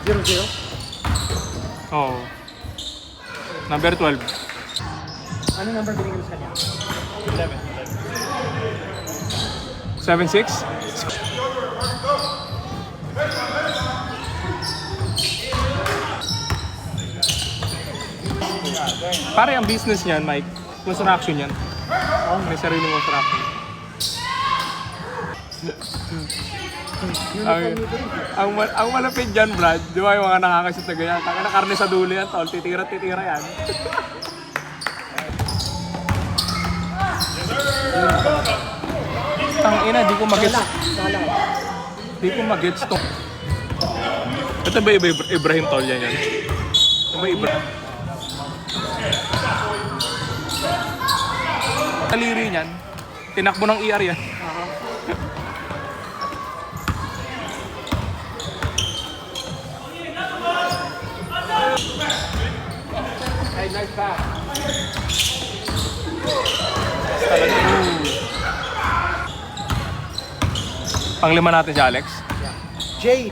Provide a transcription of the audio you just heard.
0-0. Oo. Number 12. Ano number binigay mo sa kanya? 7-6? Pare, ang business niyan, Mike, construction yan. May sarili mong construction. ang malapit dyan, Brad, di ba yung mga nakakasot na ganyan? Taka na karne sa dulo yan, tol. Titira-titira yan. Ang ina, di ko mag-gets. Di ko mag-gets to. Ito ba Ibrahim Tol yan yan? Ito ba Ibrahim? Taliri niyan. Tinakbo ng ER yan. Hey, nice pass. Panglima natin si Alex. Jade.